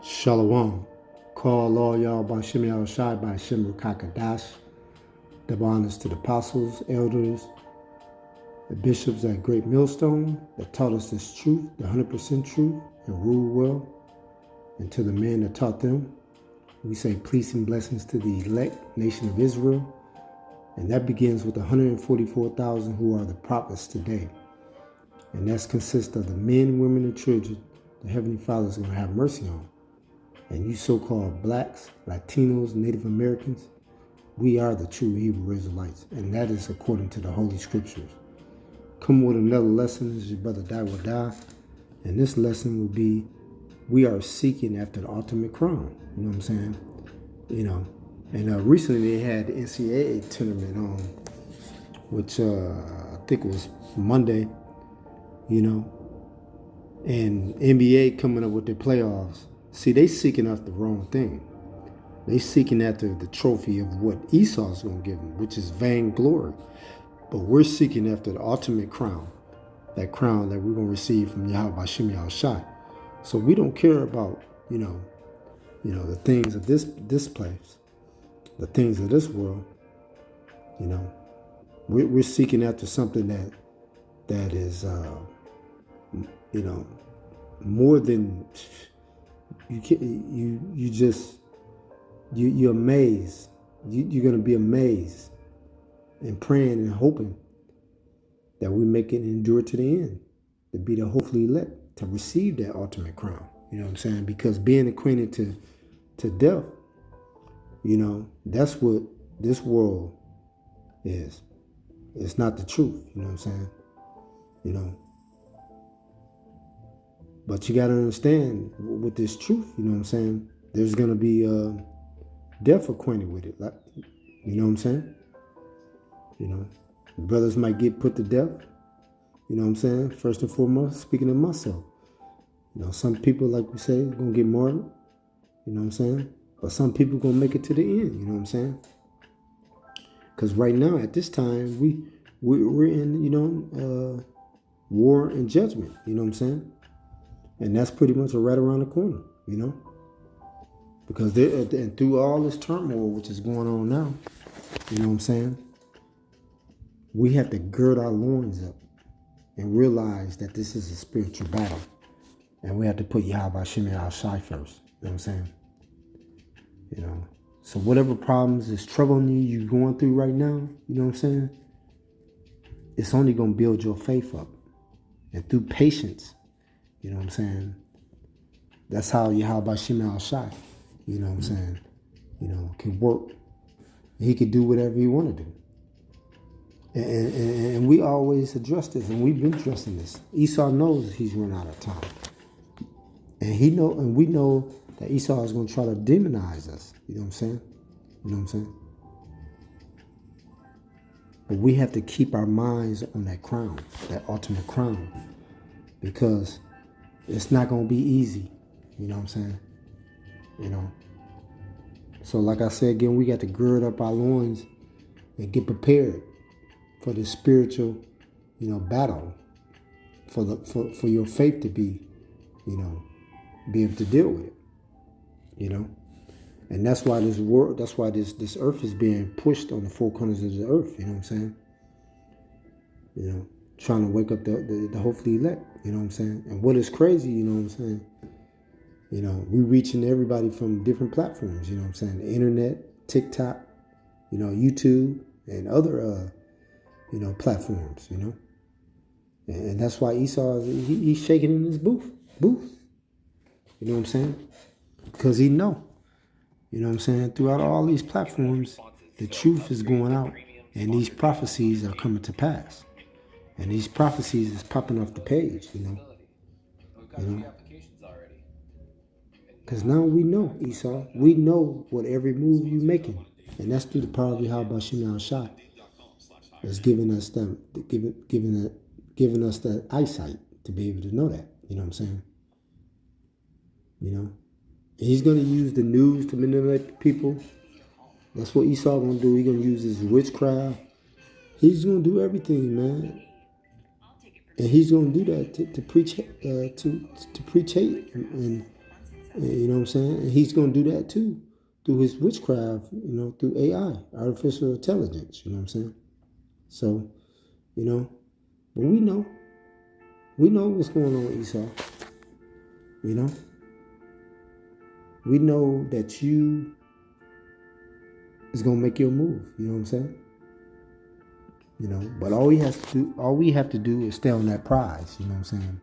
Shalom. Call all y'all by Shem Shai by Shem Kakadash. Double honors to the apostles, elders, the bishops at Great Millstone that taught us this truth, the 100% truth, and rule well. And to the men that taught them, we say peace and blessings to the elect nation of Israel. And that begins with the 144,000 who are the prophets today. And that consists of the men, women, and children the Heavenly Father is going to have mercy on. And you so-called blacks, Latinos, Native Americans, we are the true Hebrew Israelites. And that is according to the Holy Scriptures. Come with another lesson. This is your brother Dawada. And this lesson will be, we are seeking after the ultimate crown. You know what I'm saying? You know, and recently they had the NCAA tournament on, which I think it was Monday, you know, and NBA coming up with their playoffs. See, they seeking after the wrong thing. They seeking after the trophy of what Esau's going to give them, which is vainglory. But we're seeking after the ultimate crown, that crown that we're going to receive from Yahweh Shem Yahushai. So we don't care about, you know, the things of this place, the things of this world. You know, we're seeking after something that is, you know, more than. You're amazed. You're going to be amazed and praying and hoping that we make it endure to the end, to be the hopefully elect, to receive that ultimate crown. You know what I'm saying? Because being acquainted to death, you know, that's what this world is. It's not the truth. You know what I'm saying? You know. But you got to understand with this truth, you know what I'm saying? There's going to be death acquainted with it. Like, you know what I'm saying? You know, brothers might get put to death. You know what I'm saying? First and foremost, speaking of myself. You know, some people, like we say, going to get martyred. You know what I'm saying? But some people going to make it to the end. You know what I'm saying? Because right now, at this time, we're in, you know, war and judgment. You know what I'm saying? And that's pretty much right around the corner, you know? Because and through all this turmoil which is going on now, you know what I'm saying? We have to gird our loins up and realize that this is a spiritual battle. And we have to put Yahweh Shem Yahushai first. You know what I'm saying? You know? So whatever problems is troubling you, you're going through right now, you know what I'm saying? It's only going to build your faith up. And through patience, you know what I'm saying? That's how Yahweh Shem Yahushai, you know what I'm saying, you know, can work. He can do whatever he want to do. And we always address this, and we've been addressing this. Esau knows he's run out of time. And we know that Esau is going to try to demonize us. You know what I'm saying? You know what I'm saying? But we have to keep our minds on that crown, that ultimate crown. Because it's not going to be easy. You know what I'm saying? You know. So like I said again, we got to gird up our loins and get prepared for the spiritual, you know, battle. For your faith to be, you know, be able to deal with it. You know. And that's why this world, that's why this earth is being pushed on the four corners of the earth. You know what I'm saying? You know. Trying to wake up the hopefully elect, you know what I'm saying? And what is crazy, you know what I'm saying? You know, we reaching everybody from different platforms, you know what I'm saying? The internet, TikTok, you know, YouTube, and other, you know, platforms, you know? And that's why Esau, he's shaking in his booth. You know what I'm saying? Because he know, you know what I'm saying? Throughout all these platforms, the truth is going out, and these prophecies are coming to pass. And these prophecies is popping off the page, you know. You know. Because now we know, Esau. We know what every move you're making. And that's through the power of Yahweh Shem Yahushai. It's giving us that eyesight to be able to know that. You know what I'm saying? You know. And he's going to use the news to manipulate people. That's what Esau going to do. He's going to use his witchcraft. He's going to do everything, man. And he's going to do that to preach to preach hate and You know what I'm saying? And he's going to do that too through his witchcraft, through AI, artificial intelligence, you know what I'm saying? So, but we know what's going on with Esau, we know that you is going to make your move, you know what I'm saying? But all we have to do is stay on that prize, you know what I'm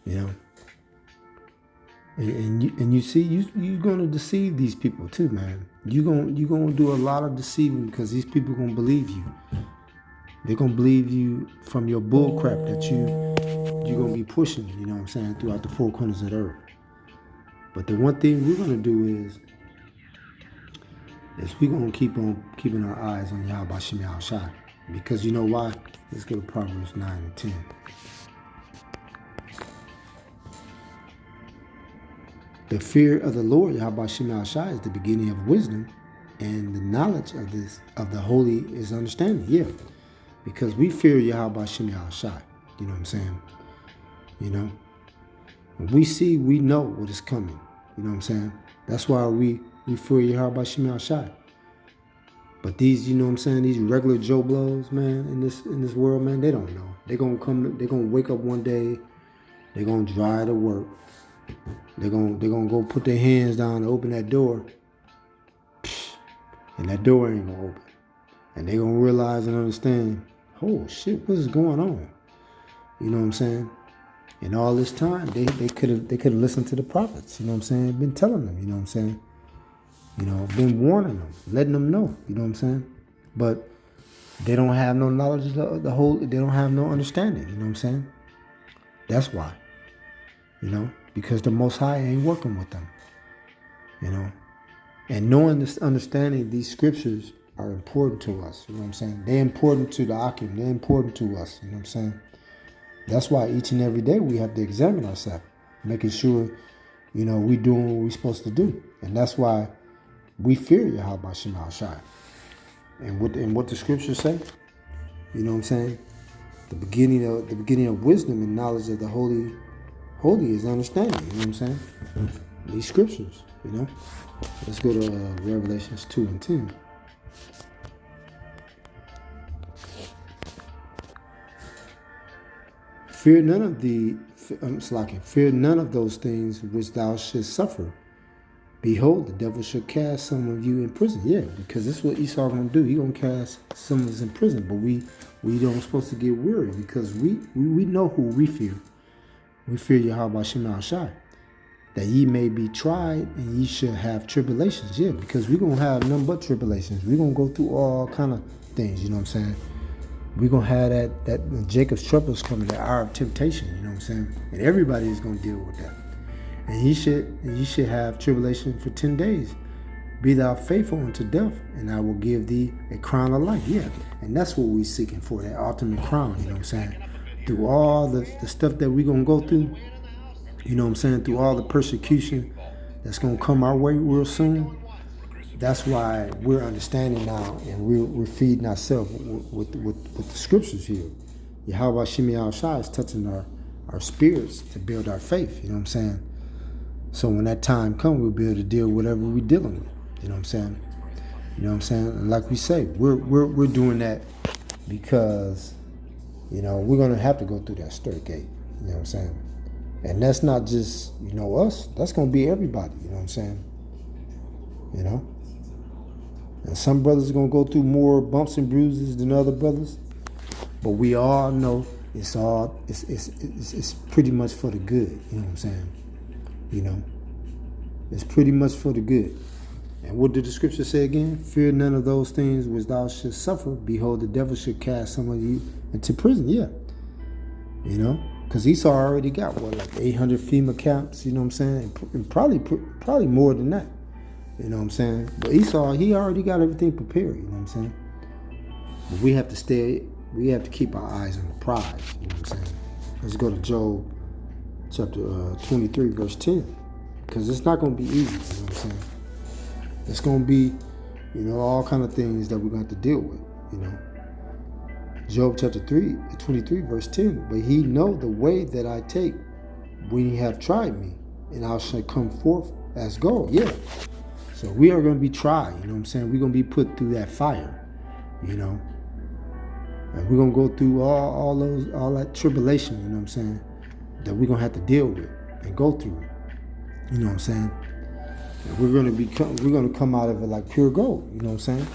saying? And you see, you're gonna deceive these people too, man. You're gonna do a lot of deceiving because these people gonna believe you. They're gonna believe you from your bull crap that you're gonna be pushing, you know what I'm saying, throughout the four corners of the earth. But the one thing we're gonna do is we're gonna keep on keeping our eyes on Yahweh Shem Yahushai. Because you know why? Let's go to Proverbs 9 and 10. The fear of the Lord, Yahweh Shem Yahushai, is the beginning of wisdom, and the knowledge of the holy is understanding. Yeah, because we fear Yahweh Shem Yahushai. You know what I'm saying? When we see, we know what is coming. You know what I'm saying? That's why we fear Yahweh Shem Yahushai. But these, you know what I'm saying, these regular Joe Blows, man, in this world, man, they don't know. They're gonna wake up one day, they're gonna drive to work. They're gonna go put their hands down and open that door, and that door ain't gonna open. And they're gonna realize and understand, oh shit, what is going on? You know what I'm saying? And all this time, they could have listened to the prophets. You know what I'm saying? Been telling them. You know what I'm saying? Been warning them, letting them know. You know what I'm saying? But they don't have no knowledge of the whole. They don't have no understanding. You know what I'm saying? That's why. Because the Most High ain't working with them, And knowing this, understanding these scriptures are important to us, you know what I'm saying? They're important to the Akim, they're important to us, you know what I'm saying? That's why each and every day we have to examine ourselves, making sure, we doing what we're supposed to do. And that's why we fear Yahweh Shem Yahushai. And what the scriptures say, you know what I'm saying? The beginning of wisdom and knowledge of the holy is understanding, you know what I'm saying? These scriptures, Let's go to Revelations 2 and 10. Fear none of those things which thou shouldst suffer. Behold, the devil shall cast some of you in prison. Yeah, because this is what Esau gonna do. He gonna cast some of us in prison, but we don't supposed to get weary because we know who we fear. We fear Yahweh Shem Yahushai, that ye may be tried and ye shall have tribulations. Yeah, because we're going to have none but tribulations. We're going to go through all kind of things, you know what I'm saying? We're going to have that Jacob's trouble is coming, that hour of temptation, you know what I'm saying? And everybody is going to deal with that. And ye should have tribulation for 10 days. Be thou faithful unto death, and I will give thee a crown of life. Yeah, and that's what we're seeking for, that ultimate crown, you know what I'm saying? Through all the stuff that we're going to go through, you know what I'm saying, through all the persecution that's going to come our way real soon. That's why we're understanding now, and we're feeding ourselves with the scriptures here. Yahweh Shem Yahushai is touching our spirits to build our faith, you know what I'm saying? So when that time comes, we'll be able to deal with whatever we're dealing with, you know what I'm saying? You know what I'm saying? And like we say, we're doing that because we're going to have to go through that straight gate. You know what I'm saying? And that's not just, us. That's going to be everybody. You know what I'm saying? And some brothers are going to go through more bumps and bruises than other brothers. But we all know it's pretty much for the good. You know what I'm saying? It's pretty much for the good. And what did the scripture say again? Fear none of those things which thou shouldst suffer. Behold, the devil should cast some of you into prison. Yeah. Because Esau already got, like 800 FEMA camps, you know what I'm saying? And probably more than that. You know what I'm saying? But Esau, he already got everything prepared, you know what I'm saying? But we have to keep our eyes on the prize, you know what I'm saying? Let's go to Job chapter 23, verse 10. Because it's not going to be easy, you know what I'm saying? It's going to be, all kind of things that we're going to have to deal with, Job chapter 23, verse 10. But he know the way that I take when ye have tried me, and I shall come forth as gold. Yeah. So we are going to be tried, you know what I'm saying? We're going to be put through that fire, you know? And we're going to go through all that tribulation, you know what I'm saying, that we're going to have to deal with and go through, you know what I'm saying? And we're going to come out of it like pure gold, you know what I'm saying?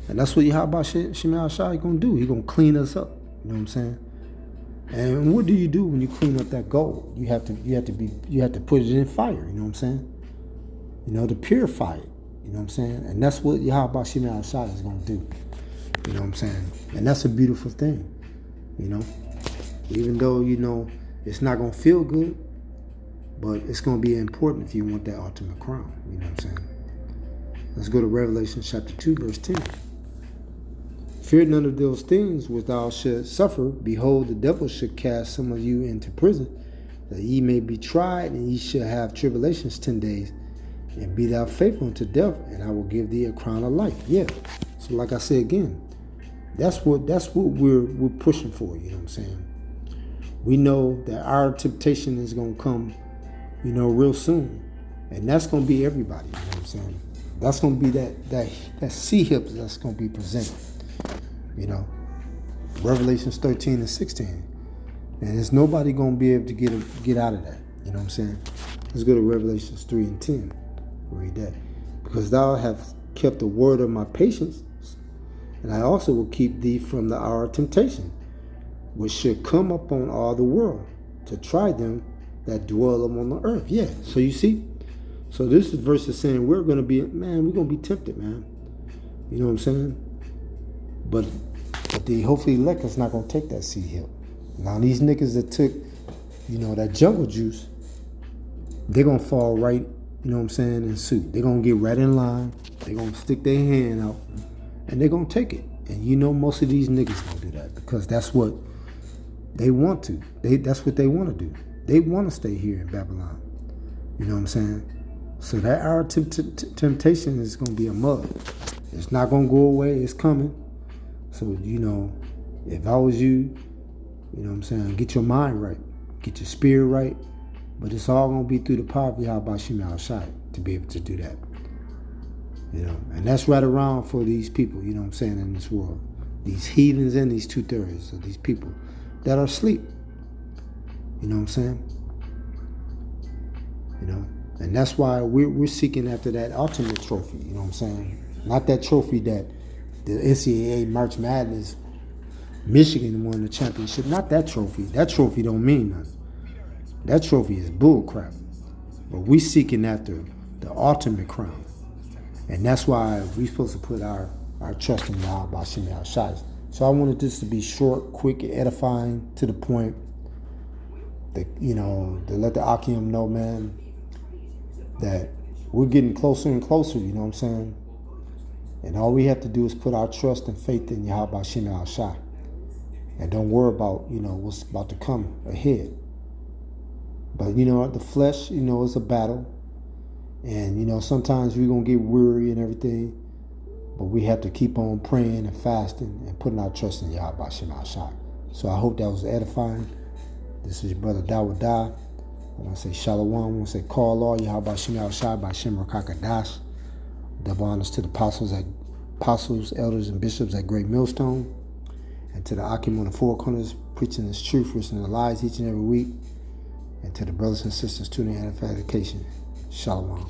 And that's what Yahweh Shemel Shai going to do. He's going to clean us up, you know what I'm saying? And what do you do when you clean up that gold? You have to put it in fire, you know what I'm saying? You know, to purify it, you know what I'm saying? And that's what Yahweh Shemel Shai is going to do, you know what I'm saying? And that's a beautiful thing, you know? Even though, you know, it's not going to feel good, but it's going to be important if you want that ultimate crown, you know what I'm saying? Let's go to Revelation chapter 2, verse 10. Fear none of those things which thou shalt suffer. Behold, the devil should cast some of you into prison, that ye may be tried, and ye shall have tribulations 10 days. And be thou faithful unto death, and I will give thee a crown of life. Yeah. So like I said again, that's what we're pushing for, you know what I'm saying? We know that our temptation is gonna come, you know, real soon. And that's gonna be everybody, you know what I'm saying? That's gonna be that sea hip that's gonna be presented. You know, Revelations 13 and 16. And there's nobody going to be able to get out of that. You know what I'm saying? Let's go to Revelations 3 and 10. Read that. Because thou hast kept the word of my patience, and I also will keep thee from the hour of temptation, which should come upon all the world, to try them that dwell upon the earth. Yeah, so you see? So this verse is saying we're going to be tempted, man. You know what I'm saying? But the hopefully elect is not going to take that sea hill. Now these niggas that took, you know, that jungle juice, they're going to fall right, you know what I'm saying, in suit. They're going to get right in line. They're going to stick their hand out, and they're going to take it. And you know most of these niggas going to do that because that's what they want to. That's what they want to do. They want to stay here in Babylon. You know what I'm saying? So that hour of temptation is going to be a mud. It's not going to go away. It's coming. So, you know, if I was you, you know what I'm saying, get your mind right, get your spirit right, but it's all going to be through the power of Yahweh Shemel Shai to be able to do that. You know, and that's right around for these people, you know what I'm saying, in this world. These heathens and these 2/3 of these people that are asleep. You know what I'm saying? You know, and that's why we're seeking after that ultimate trophy, you know what I'm saying? Not that trophy that the NCAA March Madness, Michigan won the championship. Not that trophy. That trophy don't mean nothing. That trophy is bull crap. But we seeking after the ultimate crown. And that's why we're supposed to put our trust in Yahweh Shemel Shai. So I wanted this to be short, quick, edifying, to the point. That, you know, to let the Akim know, man, that we're getting closer and closer, you know what I'm saying? And all we have to do is put our trust and faith in Yahweh Shemel Shai. And don't worry about, you know, what's about to come ahead. But, you know, the flesh, you know, is a battle. And, you know, sometimes we're going to get weary and everything. But we have to keep on praying and fasting and putting our trust in Yahweh Shemel Shai. So I hope that was edifying. This is your brother Dawadah. I want to say Shalom. I want to say call all Yahweh Shemel Shai by Shem Rakakadash. Double honors to the apostles, elders, and bishops at Great Millstone. And to the Akim on the Four Corners, preaching this truth, listening to lies each and every week. And to the brothers and sisters tuning in for education. Shalom.